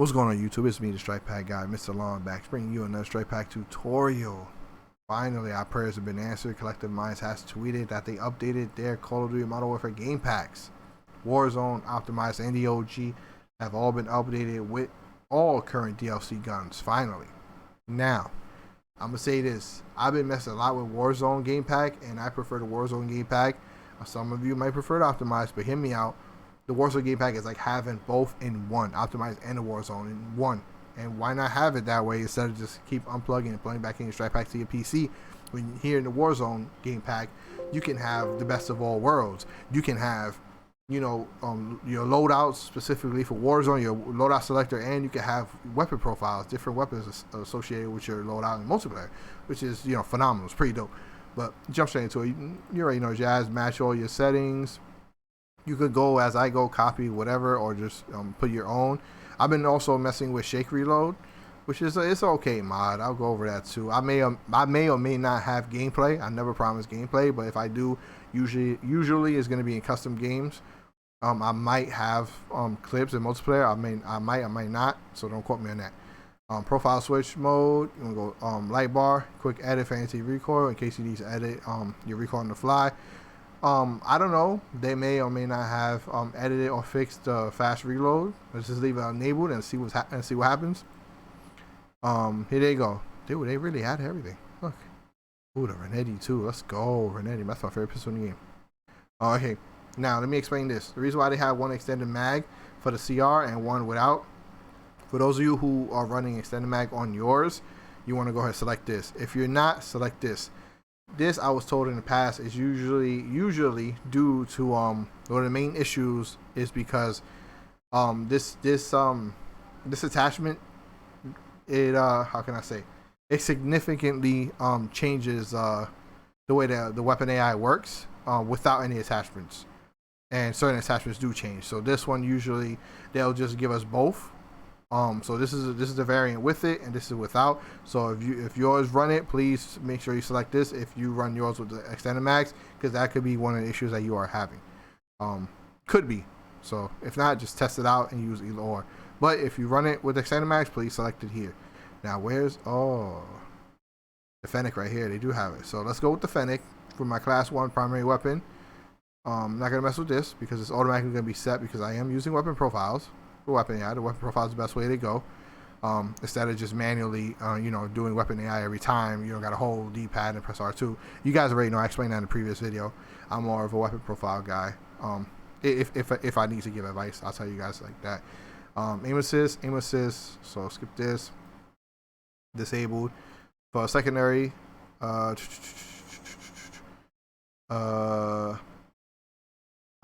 What's going on YouTube? It's me, the Strike Pack guy, Mr. Longback, bringing you another Strike Pack tutorial. Finally, our prayers have been answered. Collective Minds has tweeted that they updated their Call of Duty Modern Warfare game packs. Warzone, Optimized, and the OG have all been updated with all current DLC guns, finally. Now, I'm going to say this. I've been messing a lot with Warzone game pack, and I prefer the Warzone game pack. Some of you might prefer the Optimized, but hear me out. The Warzone game pack is like having both in one, Optimized and the Warzone in one. And why not have it that way instead of just keep unplugging and plugging back in your Strike Pack to your PC? When here in the Warzone game pack, you can have the best of all worlds. You can have, your loadouts specifically for Warzone, your loadout selector, and you can have weapon profiles, different weapons associated with your loadout in multiplayer, which is, phenomenal. It's pretty dope. But jump straight into it. You already know, Jazz, match all your settings. You could go as I go, copy whatever, or just put your own. I've been also messing with Shake Reload, which is it's an okay mod. I'll go over that too. I may or may not have gameplay. I never promise gameplay, but if I do, usually it's going to be in custom games. I might have clips in multiplayer. I might not. So don't quote me on that. Profile switch mode. You want to go light bar, quick edit for anti-recoil in case you need to edit your recoil on the fly. I don't know. They may or may not have edited or fixed fast reload. Let's just leave it enabled and see what happens. Here they go. Dude, they really had everything. Look. Ooh, the Renetti too. Let's go, Renetti. That's my favorite pistol in the game. Okay. Now let me explain this. The reason why they have one extended mag for the CR and one without. For those of you who are running extended mag on yours, you want to go ahead and select this. If you're not, select this. This, I was told in the past, is usually due to one of the main issues is because this attachment, it how can I say, it significantly changes the way that the weapon AI works without any attachments, and certain attachments do change. So this one, usually they'll just give us both. So this is the variant with it, and this is without. So if yours run it, please make sure you select this. If you run yours with the extended mags, because that could be one of the issues that you are having. Could be. So if not, just test it out and use either or. But if you run it with extended mags, please select it here. Now where's the Fennec right here? They do have it. So let's go with the Fennec for my class 1 primary weapon. I'm not gonna mess with this because it's automatically gonna be set because I am using weapon profiles. Weapon AI. The weapon profile is the best way to go. Instead of just manually, doing weapon AI every time. You don't got to hold D-pad and press R2. You guys already know. I explained that in the previous video. I'm more of a weapon profile guy. If I need to give advice, I'll tell you guys like that. Aim assist. So skip this. Disabled. For secondary, I'll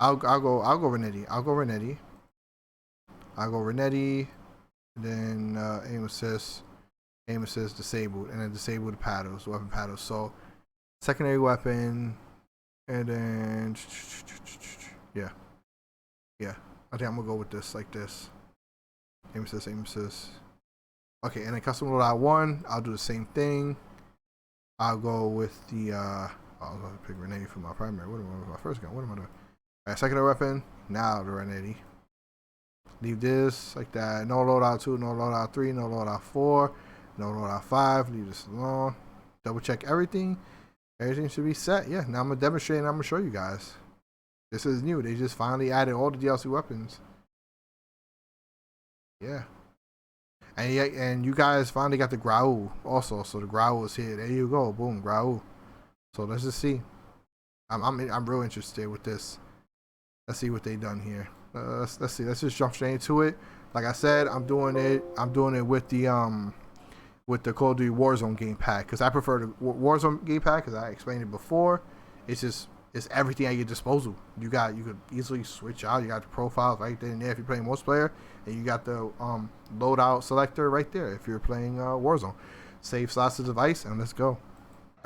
go Renetti. I'll go Renetti, and then aim assist disabled, and then disable the paddles, weapon paddles. So secondary weapon, and then yeah. I think I'm gonna go with this like this. Aim assist. Okay, and then custom loadout 1. I'll do the same thing. I'll go with the I was gonna pick Renetti for my primary. What am I? My first gun. What am I doing? All right, secondary weapon. Now the Renetti. Leave this like that. No loadout 2, no loadout 3, no loadout 4, no loadout 5. Leave this alone. Double check everything. Everything should be set. Yeah, now I'm going to demonstrate and I'm going to show you guys. This is new. They just finally added all the DLC weapons. Yeah. And you guys finally got the Graul also. So the Graul is here. There you go. Boom, Graul. So let's just see. I'm real interested with this. Let's see what they done here. Let's see. Let's just jump straight into it. Like I said, I'm doing it with the Call of Duty Warzone game pack because I prefer the Warzone game pack because I explained it before. It's everything at your disposal. You could easily switch out. You got the profiles right there and there if you're playing multiplayer, and you got the loadout selector right there if you're playing Warzone. Save slots to device and let's go.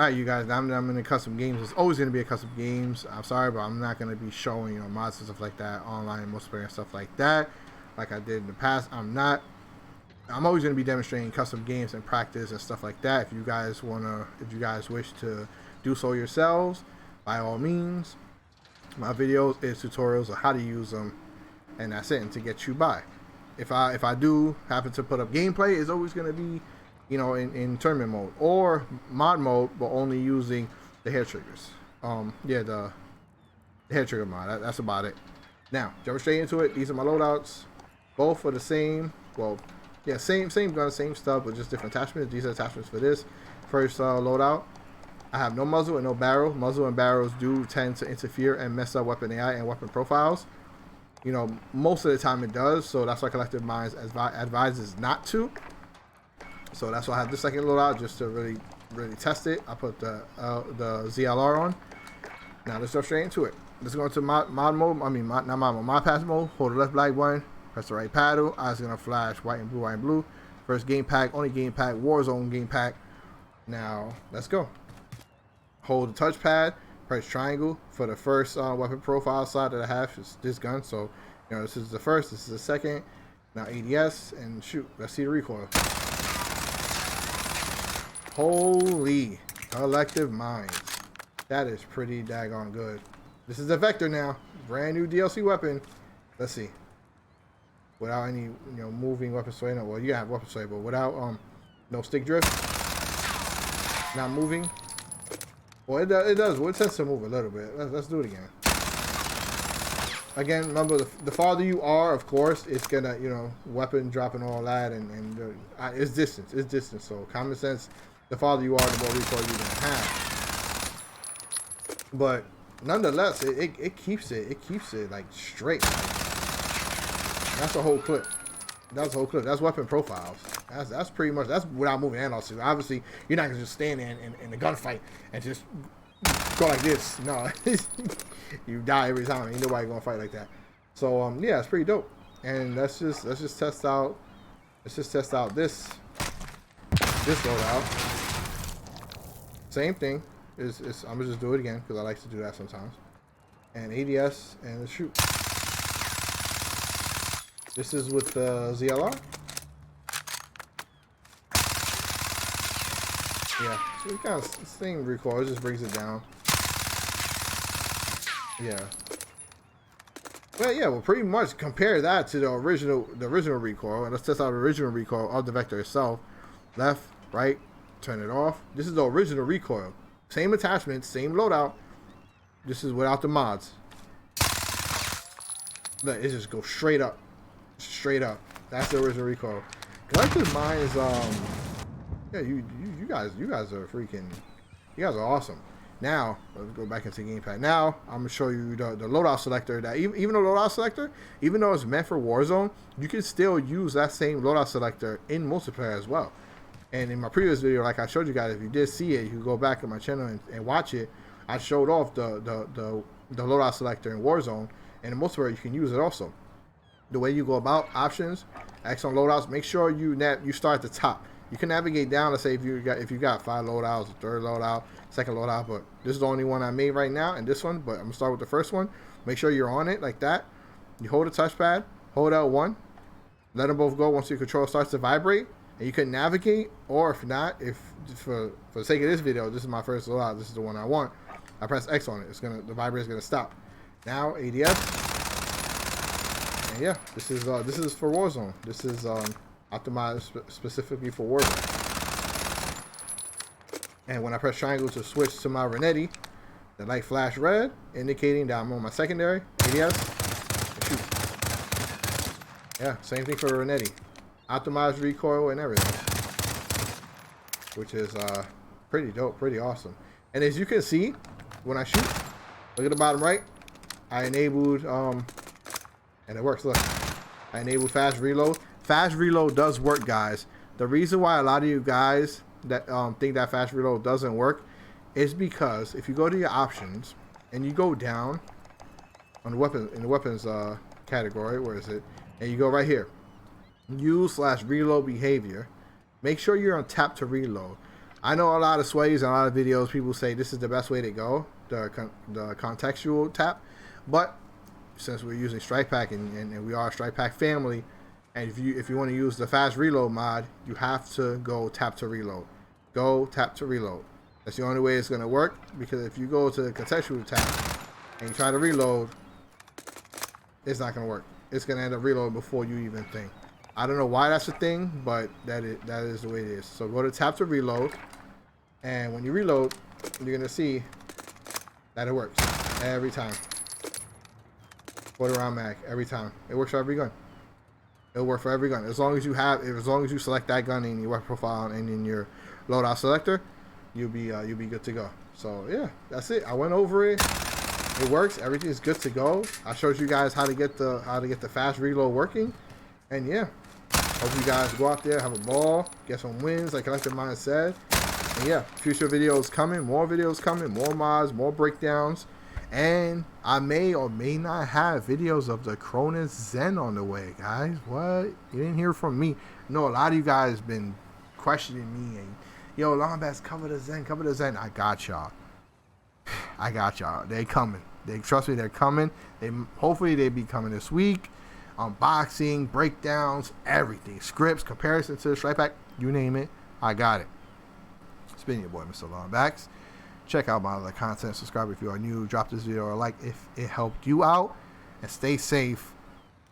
Alright, you guys, I'm in the custom games. It's always going to be a custom games. I'm sorry, but I'm not going to be showing mods and stuff like that, online multiplayer and stuff like that, like I did in the past. I'm always going to be demonstrating custom games and practice and stuff like that. If you guys wish to do so yourselves, by all means. My videos is tutorials of how to use them, and that's it, and to get you by. if I do happen to put up gameplay, it's always gonna be, you know, in tournament mode or mod mode, but only using the hair triggers. Yeah, the hair trigger mod. That's about it. Now, jumping straight into it. These are my loadouts. Both are the same. Well, yeah, same gun, same stuff, but just different attachments. These are attachments for this first loadout. I have no muzzle and no barrel. Muzzle and barrels do tend to interfere and mess up weapon AI and weapon profiles. You know, most of the time it does, so that's why Collective Minds advises not to. So that's why I have the second loadout, just to really test it. I put the ZLR on. Now let's jump straight into it. Let's go into mod mode. I mean, not mod mode, mod pass mode. Hold the left black button, press the right paddle. Eyes gonna flash white and blue. First game pack, only game pack, Warzone game pack. Now let's go. Hold the touchpad, press triangle for the first weapon profile slot that I have. Is this gun. So, you know, this is the first, this is the second. Now ADS and shoot. Let's see the recoil. Holy Collective Minds. That is pretty daggone good. This is the Vector now. Brand new DLC weapon. Let's see. Without any, you know, moving weapon sway. No, well, you have weapon sway, but without no stick drift. Not moving. Well, it does. Well, it tends to move a little bit. Let's do it again. Again, remember, the farther you are, of course, it's gonna, you know, weapon drop and all that, and it's distance. It's distance. So common sense, the farther you are, the more recoil you're gonna have. But nonetheless, it keeps it like straight. That's the whole clip. That's the whole clip. That's weapon profiles. That's pretty much, that's without moving and also. Obviously, you're not gonna just stand there in the gunfight and just go like this. No, you die every time. Ain't nobody gonna fight like that. So yeah, it's pretty dope. And let's just test out. Let's just test out this loadout. Same thing. I'm gonna just do it again because I like to do that sometimes. And ADS and let's shoot. This is with the ZLR. Yeah, so it kind of same recoil. It just brings it down. Yeah. Well, yeah. Well, pretty much compare that to the original recoil, and let's test out the original recoil of the Vector itself. Left, right, turn it off. This is the original recoil. Same attachment, same loadout. This is without the mods. Look, it just goes straight up. Straight up. That's the original recoil. Collective Minds, yeah, you guys are freaking, you guys are awesome. Now, let's go back into gamepad. Now, I'm gonna show you the loadout selector. That even the loadout selector, even though it's meant for Warzone, you can still use that same loadout selector in multiplayer as well. And in my previous video, like I showed you guys, if you did see it, you can go back on my channel and watch it. I showed off the loadout selector in Warzone, and in multiplayer you can use it also. The way you go about options, X on loadouts, make sure you start at the top. You can navigate down. Let's say if you got 5 loadouts, a third loadout, second loadout, but this is the only one I made right now, and this one. But I'm gonna start with the first one. Make sure you're on it like that. You hold the touchpad, hold L1, let them both go once your controller starts to vibrate, and you can navigate. Or if not, if for the sake of this video, this is my first loadout. This is the one I want. I press X on it. The vibrator is gonna stop. Now ADS. And yeah, this is for Warzone. This is optimized specifically for Warzone. And when I press triangle to switch to my Renetti, the light flash red, indicating that I'm on my secondary. ADS. Shoot. Yeah, same thing for Renetti. Optimized recoil and everything, which is pretty dope, pretty awesome. And as you can see, when I shoot, look at the bottom right, I enabled and it works. Look, I enabled fast reload. Fast reload does work, guys. The reason why a lot of you guys that think that fast reload doesn't work is because if you go to your options and you go down on the weapon in the weapons category, where is it? And you go right here, use/reload behavior. Make sure you're on tap to reload. I know a lot of sways and a lot of videos people say this is the best way to go, the contextual tap, but since we're using Strike Pack and we are a Strike Pack family, and if you want to use the fast reload mod, you have to go tap to reload. Go tap to reload. That's the only way it's going to work, because if you go to the contextual tap and you try to reload, it's not going to work. It's going to end up reloading before you even think. I don't know why that's a thing, but that is the way it is. So go to tap to reload, and when you reload, you're gonna see that it works every time. 40 round mag every time. It works for every gun. It'll work for every gun as long as you select that gun in your weapon profile and in your loadout selector, you'll be good to go. So yeah, that's it. I went over it. It works. Everything is good to go. I showed you guys how to get the fast reload working, and yeah, hope you guys go out there, have a ball, get some wins, like Collective Mind said. And yeah, future videos coming, more mods, more breakdowns, and I may or may not have videos of the Cronus Zen on the way, guys. What? You didn't hear from me. No, a lot of you guys been questioning me and yo, Lombax, cover the Zen. I got y'all. They coming. Trust me, they're coming. Hopefully they be coming this week. Unboxing, breakdowns, everything, scripts, comparison to the Strike Pack, you name it, I got it. It's been your boy, Mr. Lombax. Check out my other content. Subscribe if you are new. Drop this video a like if it helped you out. And stay safe.